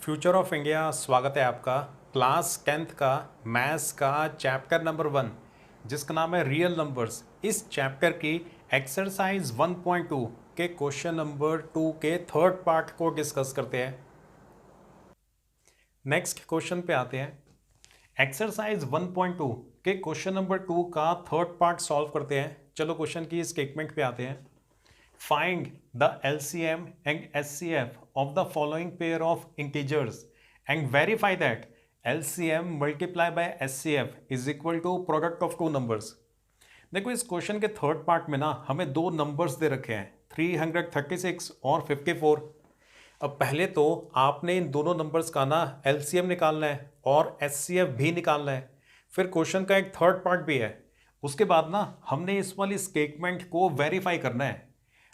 Future of India स्वागत है आपका क्लास 10th का मैथ्स का चैप्टर नंबर 1 जिसका नाम है रियल नंबर्स। इस चैप्टर की एक्सरसाइज 1.2 के क्वेश्चन नंबर 2 के थर्ड पार्ट को डिस्कस करते हैं। नेक्स्ट क्वेश्चन पे आते हैं। एक्सरसाइज 1.2 के क्वेश्चन नंबर 2 का थर्ड पार्ट सॉल्व करते हैं। चलो क्वेश्चन की स्टेटमेंट पे आते हैं। Find the LCM and SCF of the following pair of integers and verify that LCM multiply by SCF is equal to product of two numbers। देखो इस क्वेश्चन के थर्ड पार्ट में ना हमें दो नंबर्स दे रखे हैं 336 और 54। अब पहले तो आपने इन दोनों नंबर्स का ना LCM निकालना है और SCF भी निकालना है। फिर क्वेश्चन का एक थर्ड पार्ट भी है। उसके बाद ना हमने इस वाली स्टेटमेंट को वेरीफाई करना है।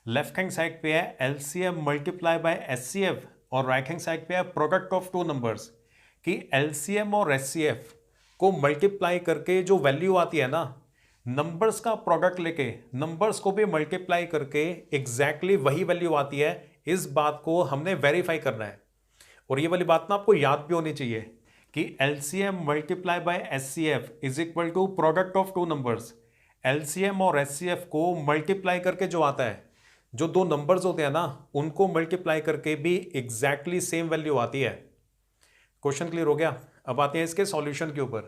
लेफ्ट हैंड साइड पे है LCM मल्टीप्लाई बाय SCF और राइट हैंड साइड पे है प्रोडक्ट ऑफ टू नंबर्स कि LCM और SCF को मल्टीप्लाई करके जो वैल्यू आती है ना, नंबर्स का प्रोडक्ट लेके नंबर्स को भी मल्टीप्लाई करके एग्जैक्टली वही वैल्यू आती है। इस बात को हमने वेरीफाई करना है और ये वाली बात ना आपको याद भी होनी चाहिए कि LCM multiply by SCF is equal to product of two numbers. LCM और SCF को मल्टीप्लाई करके जो आता है, जो दो नंबर्स होते हैं ना, उनको मल्टीप्लाई करके भी एग्जैक्टली सेम वैल्यू आती है। क्वेश्चन क्लियर हो गया। अब आते हैं इसके सॉल्यूशन के ऊपर।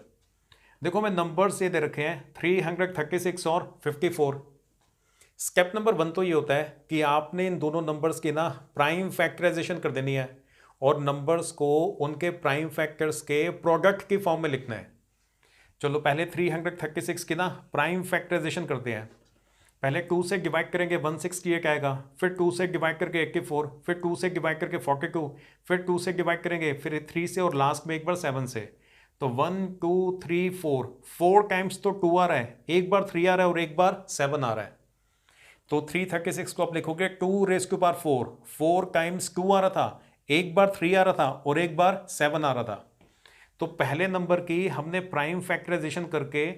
देखो मैं नंबर्स ये दे रखे हैं 336 और 54। स्टेप नंबर 1 तो ये होता है कि आपने इन दोनों नंबर्स की ना प्राइम फैक्टराइजेशन कर देनी है और नंबर्स को उनके प्राइम फैक्टर्स के प्रोडक्ट की फॉर्म में लिखना है। चलो पहले 336 की ना प्राइम फैक्टराइजेशन करते हैं। पहले 2 से डिवाइड करेंगे 168 आएगा, फिर 2 से डिवाइड करके 84, फिर 2 से डिवाइड करके 42, फिर 2 से डिवाइड करेंगे, फिर 3 से और लास्ट में एक बार 7 से। तो 1 2 3 4 टाइम्स तो 2 आ रहा है, एक बार 3 आ रहा है और एक बार 7 आ रहा है। तो 336 को आप लिखोगे 2 रेज़ टू पावर 4 टाइम्स 2 आ रहा था, एक बार 3 आ रहा था और एक बार 7 आ रहा था। तो पहले नंबर की हमने प्राइम फैक्टराइजेशन करके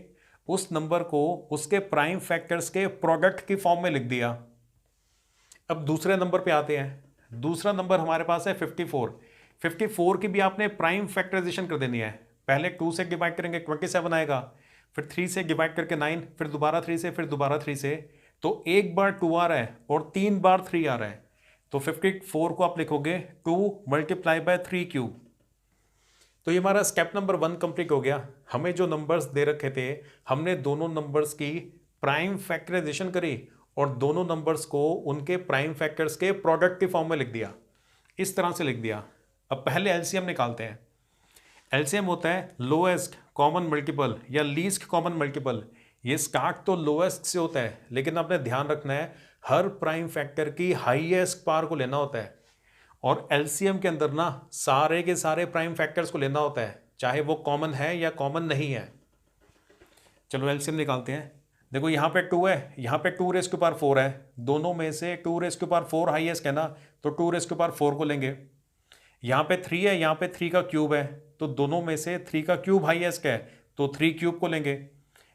उस नंबर को उसके प्राइम फैक्टर्स के प्रोडक्ट की फॉर्म में लिख दिया। अब दूसरे नंबर पे आते हैं। दूसरा नंबर हमारे पास है 54। 54 की भी आपने प्राइम फैक्टराइजेशन कर देनी है। पहले 2 से डिवाइड करेंगे 27 आएगा, फिर 3 से डिवाइड करके 9, फिर दोबारा 3 से, फिर दोबारा 3 से। तो एक बार 2 आ रहा है और 3 बार 3 आ रहा है। तो 54 को आप लिखोगे 2 मल्टीप्लाई बाय 3 क्यूब। तो ये हमारा स्टेप नंबर 1 कंप्लीट हो गया। हमें जो नंबर्स दे रखे थे, हमने दोनों नंबर्स की प्राइम फैक्टराइजेशन करी और दोनों नंबर्स को उनके प्राइम फैक्टर्स के प्रोडक्ट की फॉर्म में लिख दिया। इस तरह से लिख दिया। अब पहले LCM निकालते हैं। LCM होता है लोएस्ट कॉमन मल्टीपल या लीस्ट कॉमन मल्टीपल। ये स्टार्ट तो लोएस्ट से होता है, लेकिन आपने ध्यान रखना है हर प्राइम फैक्टर की हाईएस्ट पावर को लेना होता है और LCM के अंदर ना सारे के सारे प्राइम फैक्टर्स को लेना होता है, चाहे वो कॉमन है या कॉमन नहीं है। चलो LCM निकालते हैं। देखो यहाँ पे 2 है, यहाँ पे 2 रेज़ टू पावर 4 है। दोनों में से 2 रेज़ टू पावर 4 हाईएस्ट है ना, तो 2 रेज़ टू पावर 4 को लेंगे। यहाँ पे 3 है, यहाँ पे 3 का क्यूब है, तो दोनों में से 3 का क्यूब हाईएस्ट है, तो 3 क्यूब को लेंगे।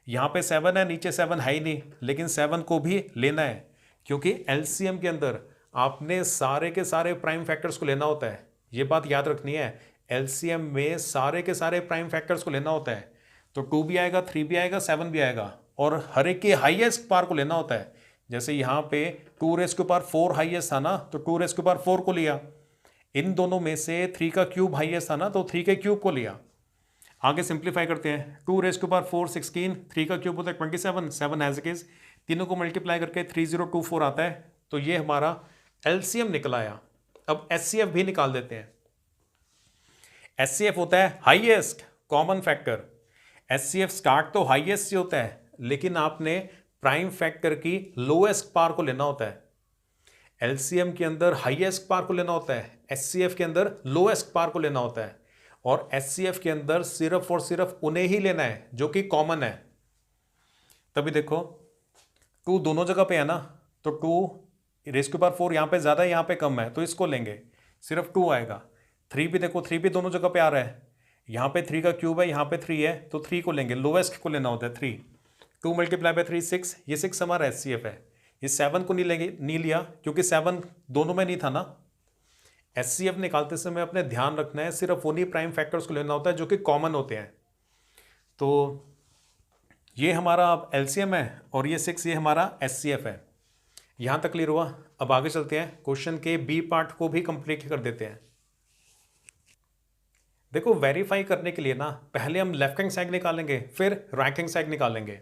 यहाँ पे 7 है, नीचे 7 है ही नहीं, लेकिन 7 को भी लेना है क्योंकि LCM के अंदर आपने सारे के सारे प्राइम फैक्टर्स को लेना होता है। ये बात याद रखनी है, LCM में सारे के सारे प्राइम फैक्टर्स को लेना होता है। तो 2 भी आएगा, 3 भी आएगा, 7 भी आएगा और हर एक के हाईएस्ट पावर को लेना होता है। जैसे यहाँ पे 2 रेज़ टू पावर 4 हाईएस्ट था ना, तो 2 रेज़ टू पावर 4 को लिया। इन दोनों में से 3 का क्यूब हाईएस्ट था ना, तो 3 के क्यूब को लिया। आगे सिंप्लीफाई करते हैं। 2 रेज़ टू पावर 4 16, 3 का क्यूब होता है 27, 7 एज इट इज। तीनों को मल्टीप्लाई करके 3024 आता है। तो ये हमारा LCM निकल आया। अब SCF भी निकाल देते हैं। SCF होता है highest common factor. SCF start तो हाईएस्ट से होता है, लेकिन आपने प्राइम फैक्टर की लोएस्ट पावर को लेना होता है। LCM के अंदर हाईएस्ट पावर को लेना होता है, SCF के अंदर लोएस्ट पावर को लेना होता है और SCF के अंदर सिर्फ और सिर्फ उन्हें ही लेना है जो कि कॉमन है। तभी देखो 2 दोनों जगह पे है ना, तो 2 रेज़ टू पावर 4 यहाँ पे ज़्यादा है, यहाँ पे कम है, तो इसको लेंगे, सिर्फ 2 आएगा। 3 भी देखो, 3 भी दोनों जगह पे आ रहा है। यहाँ पे 3 का क्यूब है, यहाँ पे 3 है, तो 3 को लेंगे, लोवेस्ट को लेना होता है 3। 2 मल्टीप्लाई बाय 3 6, ये 6 हमारा SCF है। ये 7 को नहीं लेंगे, नहीं लिया क्योंकि 7 दोनों में नहीं था ना। HCF निकालते समय अपने ध्यान रखना है सिर्फ उन्हीं प्राइम फैक्टर्स को लेना होता है जो कि कॉमन होते हैं। तो ये हमारा LCM है और ये 6 ये हमारा HCF है। यहां तक क्लियर हुआ। अब आगे चलते हैं, क्वेश्चन के बी पार्ट को भी कंप्लीट कर देते हैं। देखो वेरीफाई करने के लिए ना पहले हम लेफ्ट हैंड साइड निकालेंगे फिर राइट हैंड साइड निकालेंगे।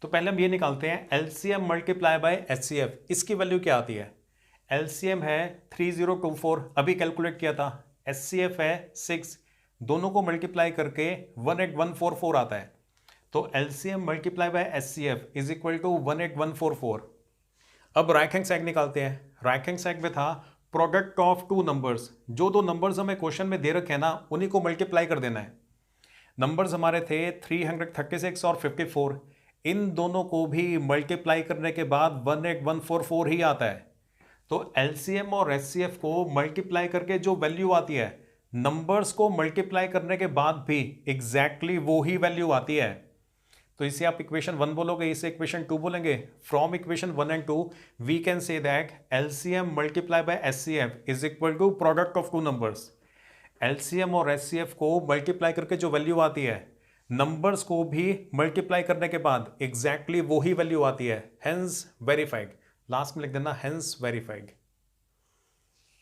तो पहले हम ये निकालते हैं LCM मल्टीप्लाई बाय HCF, इसकी वैल्यू क्या आती है। LCM है 3024, अभी कैलकुलेट किया था। HCF है 6, दोनों को मल्टीप्लाई करके 18144 आता है। तो LCM multiply by HCF is equal to 18144। अब राइट हैंड साइड निकालते हैं। राइट हैंड साइड में था प्रोडक्ट ऑफ टू नंबर्स, जो दो नंबर्स हमें क्वेश्चन में दे रखे हैं ना उन्हीं को मल्टीप्लाई कर देना है। नंबर्स हमारे थे 336 और 54, इन दोनों को भी मल्टीप्लाई करने के बाद 18144 ही आता है। तो LCM और HCF को मल्टीप्लाई करके जो वैल्यू आती है, नंबर्स को मल्टीप्लाई करने के बाद भी एग्जैक्टली वो ही वैल्यू आती है। तो इसे आप इक्वेशन 1 बोलोगे, इसे इक्वेशन 2 बोलेंगे। From equation 1 and 2 we can say that LCM multiply by HCF is equal to product of two numbers. LCM और HCF को मल्टीप्लाई करके जो वैल्यू आती है, नंबर्स को भी मल्टीप्लाई करने के बाद एग्जैक्टली वो ही वैल्यू आती है, हेंस वेरीफाइड। लास्ट में लिख देना हेंस वेरीफाइड।